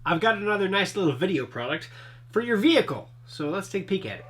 I've got another nice little video product for your vehicle. So let's take a peek at it.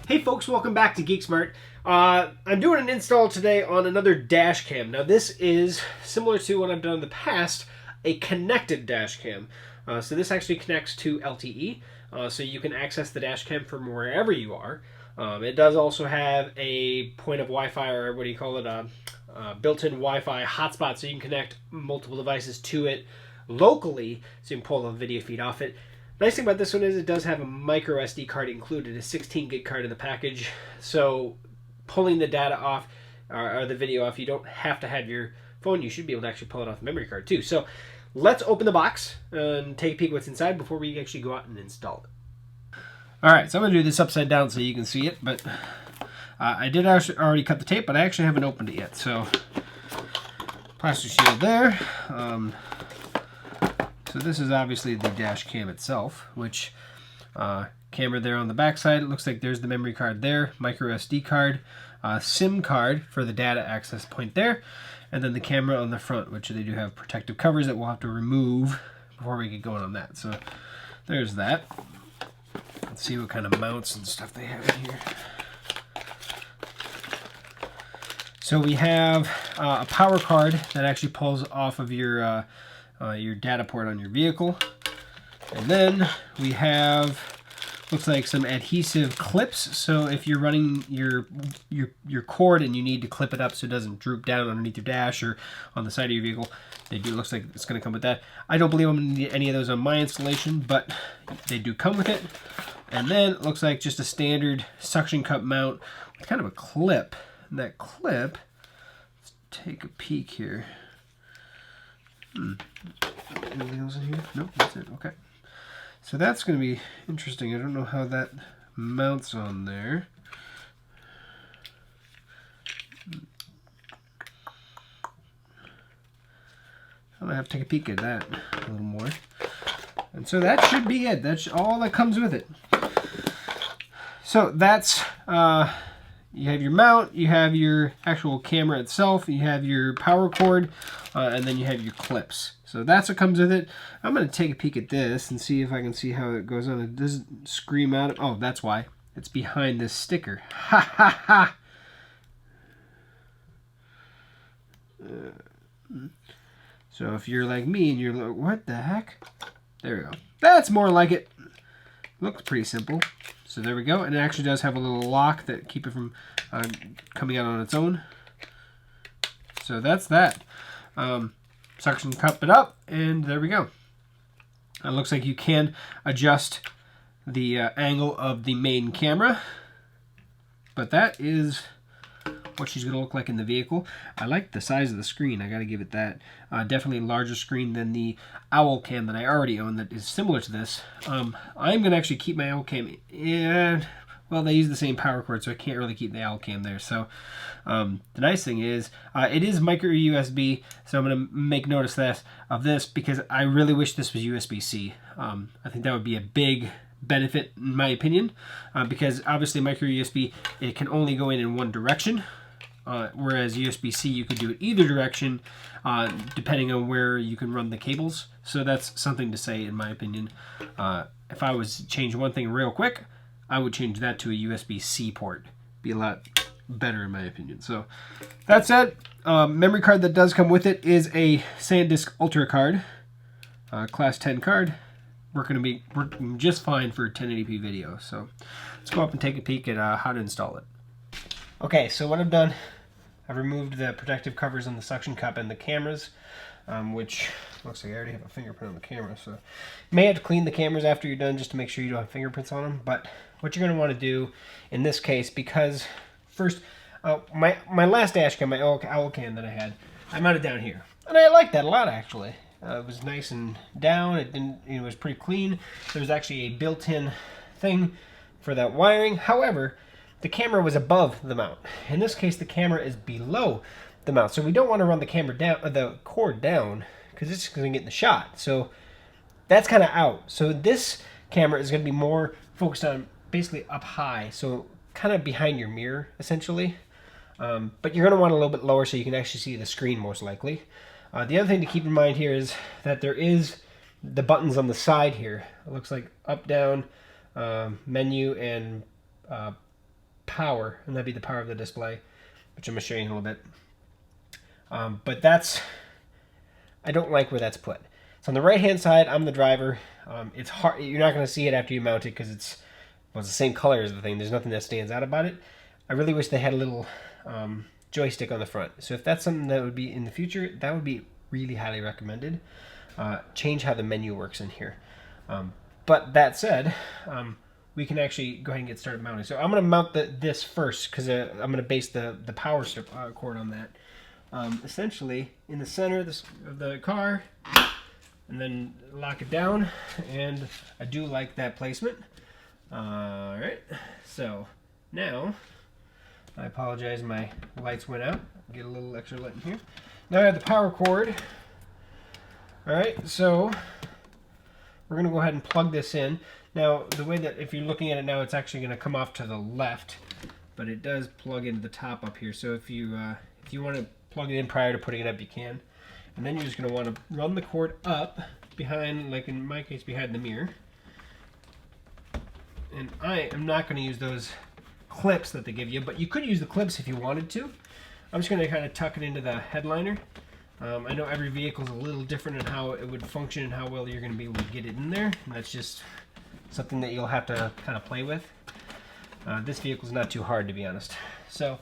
Hey folks, welcome back to GeekSmart. I'm doing an install today on another dash cam. Now this is similar to what I've done in the past, a connected dash cam. So this actually connects to LTE, so you can access the dash cam from wherever you are. It does also have a point of Wi-Fi, or what do you call it, a built-in Wi-Fi hotspot, so you can connect multiple devices to it locally, so you can pull a video feed off it. Nice thing about this one is it does have a micro SD card included, a 16 gig card in the package. So pulling the data off or the video off, you don't have to have your phone. You should be able to actually pull it off the memory card too. So let's open the box and take a peek what's inside before we actually go out and install it. All right, so I'm gonna do this upside down so you can see it, but I did actually already cut the tape, but I actually haven't opened it yet. So plastic shield there. So this is obviously the dash cam itself, which camera there on the back side. It looks like there's the memory card there, micro SD card, SIM card for the data access point there, and then the camera on the front, which they do have protective covers that we'll have to remove before we get going on that. So there's that. Let's see what kind of mounts and stuff they have in here. So we have a power card that actually pulls off of your data port on your vehicle. And then we have, looks like some adhesive clips. So if you're running your cord and you need to clip it up so it doesn't droop down underneath your dash or on the side of your vehicle, looks like it's going to come with that. I don't believe I'm going to need any of those on my installation, but they do come with it. And then it looks like just a standard suction cup mount with kind of a clip. And that clip, let's take a peek here. Anything else in here? Nope, that's it. Okay. So that's going to be interesting. I don't know how that mounts on there. I'm going to have to take a peek at that a little more. And so that should be it. That's all that comes with it. So that's, you have your mount, you have your actual camera itself, you have your power cord, and then you have your clips. So that's what comes with it. I'm going to take a peek at this and see if I can see how it goes on. It doesn't scream out. Oh, that's why. It's behind this sticker. Ha ha ha! So if you're like me and you're like, what the heck? There we go. That's more like it. Looks pretty simple. So there we go. And it actually does have a little lock that keep it from coming out on its own. So that's that. Suction cup it up, and there we go. It looks like you can adjust the angle of the main camera, but that is what she's going to look like in the vehicle. I like the size of the screen. I got to give it that. Definitely a larger screen than the Owl Cam that I already own that is similar to this. I'm going to actually keep my Owl Cam. Well, they use the same power cord, so I can't really keep the Owl Cam there. So the nice thing is it is micro USB, so I'm going to make notice of this because I really wish this was USB-C. I think that would be a big benefit in my opinion, because obviously micro USB, it can only go in one direction, whereas USB-C you could do it either direction depending on where you can run the cables. So that's something to say in my opinion. If I was to change one thing real quick, I would change that to a USB-C port. Be a lot better in my opinion. So that's it. Memory card that does come with it is a SanDisk Ultra card, class 10 card. We're going to be working just fine for 1080p video. So let's go up and take a peek at how to install it. Okay, so what I've done, I've removed the protective covers on the suction cup and the cameras, which looks like I already have a fingerprint on the camera. So you may have to clean the cameras after you're done just to make sure you don't have fingerprints on them. But what you're going to want to do in this case, because first, my last dash cam, my Owl Cam that I had, I mounted down here. And I liked that a lot actually. It was nice and down. It was pretty clean. There was actually a built-in thing for that wiring. However, the camera was above the mount. In this case, the camera is below the mount. So we don't want to run the camera down, the cord down, because it's just going to get in the shot. So that's kind of out. So this camera is going to be more focused on basically up high, so kind of behind your mirror, essentially. But you're going to want a little bit lower so you can actually see the screen most likely. The other thing to keep in mind here is that there is the buttons on the side here. It looks like up, down, menu, and power, and that'd be the power of the display, which I'm going to show you in a little bit. But that's, I don't like where that's put. So on the right hand side, I'm the driver. It's hard, you're not going to see it after you mount it because it's the same color as the thing. There's nothing that stands out about it. I really wish they had a little joystick on the front. So if that's something that would be in the future, that would be really highly recommended. Change how the menu works in here. But that said, we can actually go ahead and get started mounting. So I'm going to mount this first because I'm going to base the power cord on that. Essentially in the center of the car, and then lock it down, and I do like that placement. Alright, so now, I apologize, my lights went out. Get a little extra light in here. Now I have the power cord. Alright, so we're going to go ahead and plug this in. Now, the way that, if you're looking at it now, it's actually going to come off to the left, but it does plug into the top up here. So if you want to plug it in prior to putting it up, you can. And then you're just going to want to run the cord up behind, like in my case, behind the mirror. And I am not going to use those clips that they give you, but you could use the clips if you wanted to. I'm just going to kind of tuck it into the headliner. I know every vehicle is a little different in how it would function and how well you're going to be able to get it in there. And that's just something that you'll have to kind of play with. This vehicle is not too hard, to be honest. So,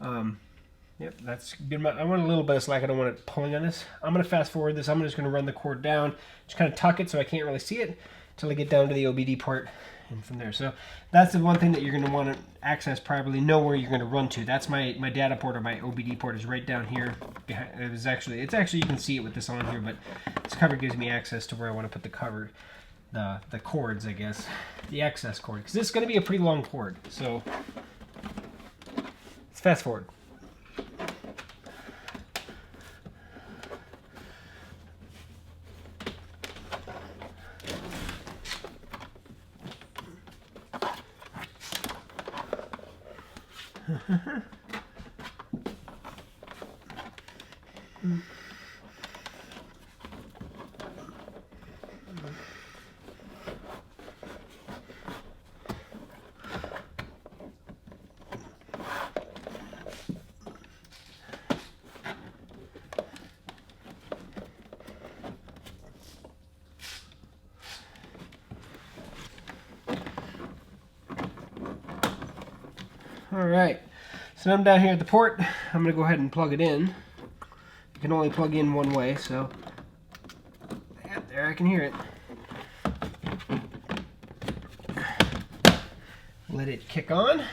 yep, that's good. I want a little bit of slack. I don't want it pulling on this. I'm going to fast forward this. I'm just going to run the cord down, just kind of tuck it so I can't really see it until I get down to the OBD port and from there. So that's the one thing that you're going to want to access properly, know where you're going to run to. That's my data port, or my OBD port is right down here. Behind, it's actually, you can see it with this on here, but this cover gives me access to where I want to put the cover, the cords, I guess, the access cord, because this is going to be a pretty long cord. So let's fast forward. Alright, so I'm down here at the port. I'm going to go ahead and plug it in. You can only plug in one way, so yeah, there, I can hear it. Let it kick on.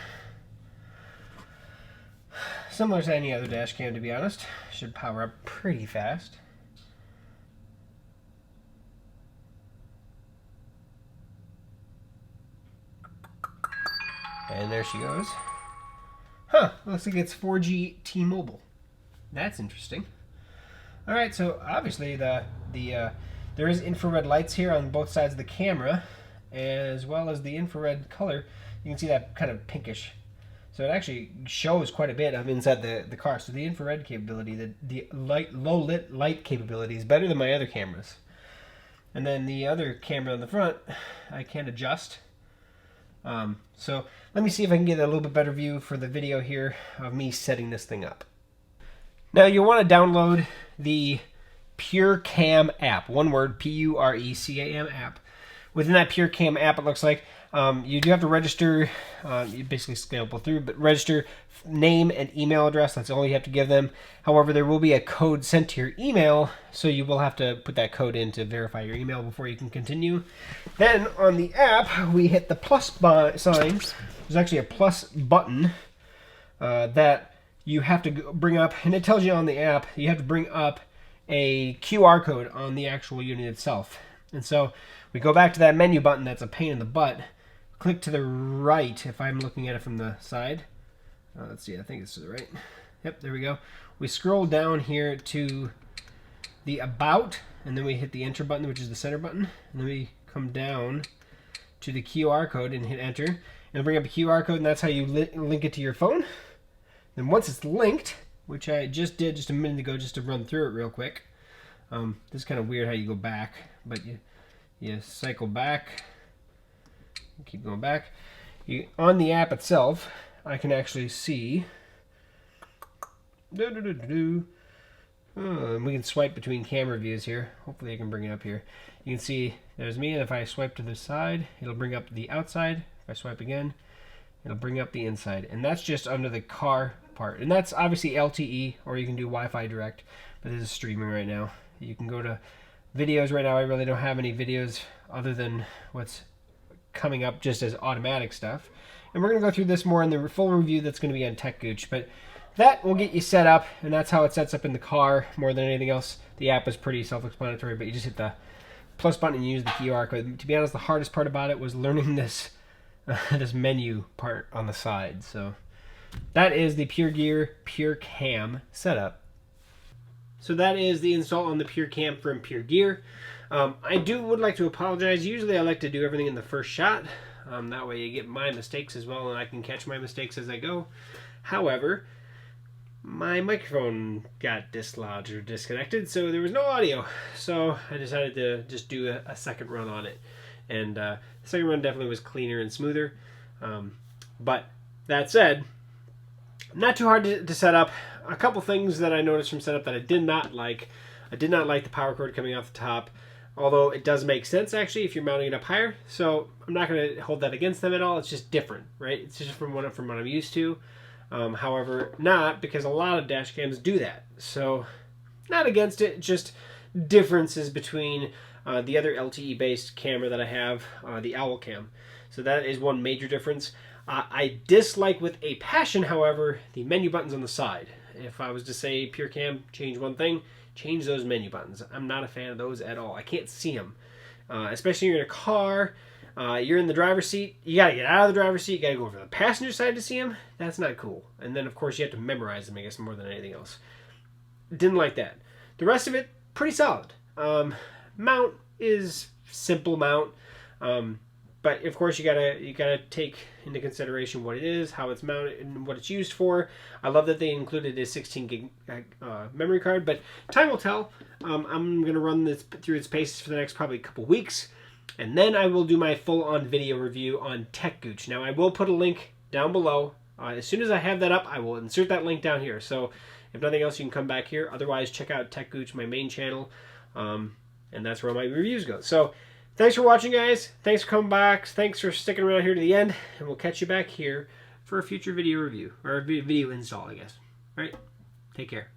Similar to any other dash cam, to be honest. Should power up pretty fast. And there she goes. Huh, looks like it's 4G T-Mobile. That's interesting. Alright, so obviously there is infrared lights here on both sides of the camera, as well as the infrared color. You can see that kind of pinkish. So it actually shows quite a bit. I'm inside the car. So the infrared capability, the low lit light capability is better than my other cameras. And then the other camera on the front, I can adjust. So let me see if I can get a little bit better view for the video here of me setting this thing up. Now you want to download the PureCam app. One word, PureCam app. Within that PureCam app, it looks like you do have to register. You basically scalable through, but register name and email address. That's all you have to give them. However, there will be a code sent to your email, so you will have to put that code in to verify your email before you can continue. Then on the app, we hit the plus sign. There's actually a plus button that you have to bring up, and it tells you on the app you have to bring up a QR code on the actual unit itself. And so we go back to that menu button that's a pain in the butt, click to the right if I'm looking at it from the side. Let's see, I think it's to the right. Yep, there we go. We scroll down here to the About, and then we hit the Enter button, which is the center button. And then we come down to the QR code and hit Enter. And it'll bring up a QR code, and that's how you link it to your phone. Then once it's linked, which I just did just a minute ago just to run through it real quick. This is kind of weird how you go back, but you cycle back, keep going back. On the app itself, I can actually see. We can swipe between camera views here. Hopefully I can bring it up here. You can see there's me, and if I swipe to the side, it'll bring up the outside. If I swipe again, it'll bring up the inside. And that's just under the car part. And that's obviously LTE, or you can do Wi-Fi direct, but this is streaming right now. You can go to videos right now. I really don't have any videos other than what's coming up just as automatic stuff. And we're going to go through this more in the full review that's going to be on TechGooch. But that will get you set up, and that's how it sets up in the car more than anything else. The app is pretty self-explanatory, but you just hit the plus button and use the QR code. To be honest, the hardest part about it was learning this this menu part on the side. So that is the Pure Gear Pure Cam setup. So that is the install on the Pure Cam from Pure Gear. I would like to apologize. Usually I like to do everything in the first shot. That way you get my mistakes as well, and I can catch my mistakes as I go. However, my microphone got dislodged or disconnected, so there was no audio. So I decided to just do a second run on it. And the second run definitely was cleaner and smoother. But that said, not too hard to set up. A couple things that I noticed from setup that I did not like. I did not like the power cord coming off the top, although it does make sense actually if you're mounting it up higher. So I'm not going to hold that against them at all. It's just different, right? It's just from what I'm used to. However, not because a lot of dash cams do that. So not against it, just differences between the other LTE based camera that I have, the Owl Cam. So that is one major difference. I dislike with a passion, however, the menu buttons on the side. If I was to say Pure Cam, change one thing, change those menu buttons. I'm not a fan of those at all. I can't see them. Especially you're in a car, you're in the driver's seat, you gotta get out of the driver's seat, you gotta go over to the passenger side to see them. That's not cool. And then of course you have to memorize them, I guess, more than anything else. Didn't like that. The rest of it, pretty solid. Mount is simple mount. But of course you gotta take into consideration what it is, how it's mounted, and what it's used for. I love that they included a 16 gig memory card, but time will tell. I'm gonna run this through its paces for the next probably couple weeks, and then I will do my full-on video review on TechGooch. Now I will put a link down below. As soon as I have that up, I will insert that link down here. So if nothing else, you can come back here. Otherwise, check out TechGooch, my main channel, and that's where my reviews go. So thanks for watching, guys. Thanks for coming back. Thanks for sticking around here to the end. And we'll catch you back here for a future video review. Or a video install, I guess. All right? Take care.